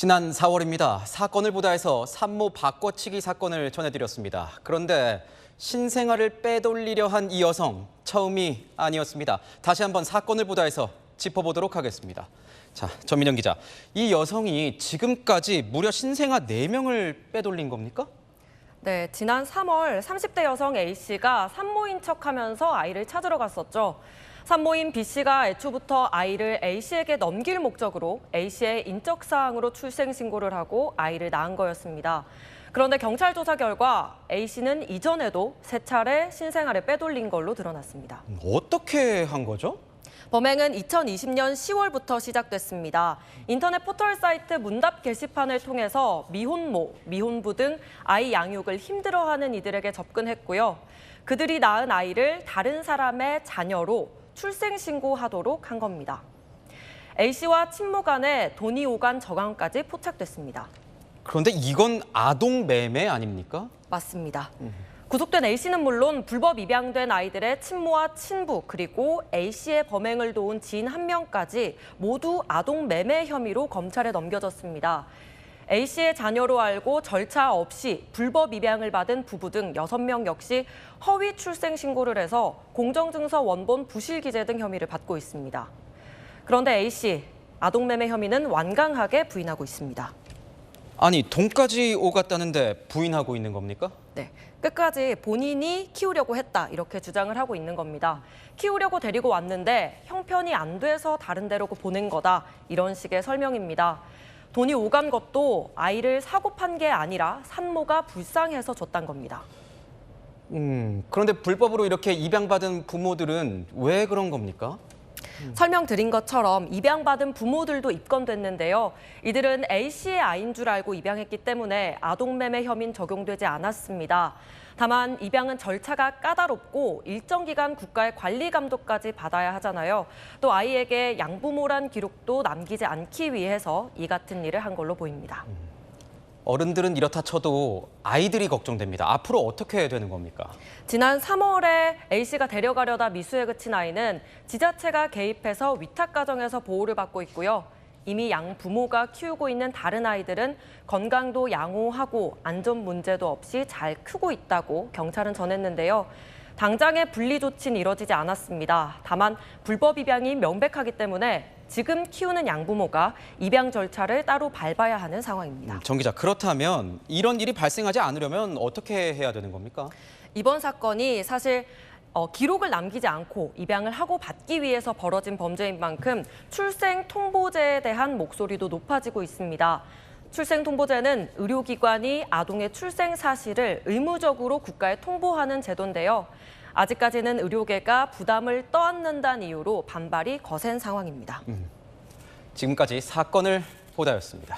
지난 4월입니다. 사건을 보도해서 산모 바꿔치기 사건을 전해드렸습니다. 그런데 신생아를 빼돌리려 한 이 여성, 처음이 아니었습니다. 다시 한번 사건을 보도해서 짚어보도록 하겠습니다. 자, 전민영 기자, 이 여성이 지금까지 무려 신생아 4명을 빼돌린 겁니까? 네, 지난 3월 30대 여성 A씨가 산모인 척하면서 아이를 찾으러 갔었죠. 산모인 B씨가 애초부터 아이를 A씨에게 넘길 목적으로 A씨의 인적 사항으로 출생 신고를 하고 아이를 낳은 거였습니다. 그런데 경찰 조사 결과 A씨는 이전에도 3차례 신생아를 빼돌린 걸로 드러났습니다. 어떻게 한 거죠? 범행은 2020년 10월부터 시작됐습니다. 인터넷 포털 사이트 문답 게시판을 통해서 미혼모, 미혼부 등 아이 양육을 힘들어하는 이들에게 접근했고요. 그들이 낳은 아이를 다른 사람의 자녀로 출생 신고하도록 한 겁니다. A씨와 친모 간에 돈이 오간 정황까지 포착됐습니다. 그런데 이건 아동 매매 아닙니까? 맞습니다. 구속된 A씨는 물론 불법 입양된 아이들의 친모와 친부 그리고 A씨의 범행을 도운 지인 1명까지 모두 아동 매매 혐의로 검찰에 넘겨졌습니다. A씨의 자녀로 알고 절차 없이 불법 입양을 받은 부부 등 6명 역시 허위 출생 신고를 해서 공정증서 원본 부실 기재 등 혐의를 받고 있습니다. 그런데 A씨, 아동 매매 혐의는 완강하게 부인하고 있습니다. 아니, 돈까지 오갔다는데 부인하고 있는 겁니까? 네, 끝까지 본인이 키우려고 했다 이렇게 주장을 하고 있는 겁니다. 키우려고 데리고 왔는데 형편이 안 돼서 다른 데로 보낸 거다 이런 식의 설명입니다. 돈이 오간 것도 아이를 사고 판 게 아니라 산모가 불쌍해서 줬단 겁니다. 그런데 불법으로 이렇게 입양받은 부모들은 왜 그런 겁니까? 설명드린 것처럼 입양받은 부모들도 입건됐는데요. 이들은 A씨의 아이인 줄 알고 입양했기 때문에 아동매매 혐의는 적용되지 않았습니다. 다만 입양은 절차가 까다롭고 일정 기간 국가의 관리 감독까지 받아야 하잖아요. 또 아이에게 양부모란 기록도 남기지 않기 위해서 이 같은 일을 한 걸로 보입니다. 어른들은 이렇다 쳐도 아이들이 걱정됩니다. 앞으로 어떻게 해야 되는 겁니까? 지난 3월에 A씨가 데려가려다 미수에 그친 아이는 지자체가 개입해서 위탁가정에서 보호를 받고 있고요. 이미 양부모가 키우고 있는 다른 아이들은 건강도 양호하고 안전 문제도 없이 잘 크고 있다고 경찰은 전했는데요. 당장의 분리 조치는 이뤄지지 않았습니다. 다만 불법 입양이 명백하기 때문에 지금 키우는 양부모가 입양 절차를 따로 밟아야 하는 상황입니다. 정 기자, 그렇다면 이런 일이 발생하지 않으려면 어떻게 해야 되는 겁니까? 이번 사건이 사실 기록을 남기지 않고 입양을 하고 받기 위해서 벌어진 범죄인 만큼 출생 통보제에 대한 목소리도 높아지고 있습니다. 출생 통보제는 의료기관이 아동의 출생 사실을 의무적으로 국가에 통보하는 제도인데요. 아직까지는 의료계가 부담을 떠안는다는 이유로 반발이 거센 상황입니다. 지금까지 사건을 보도했습니다.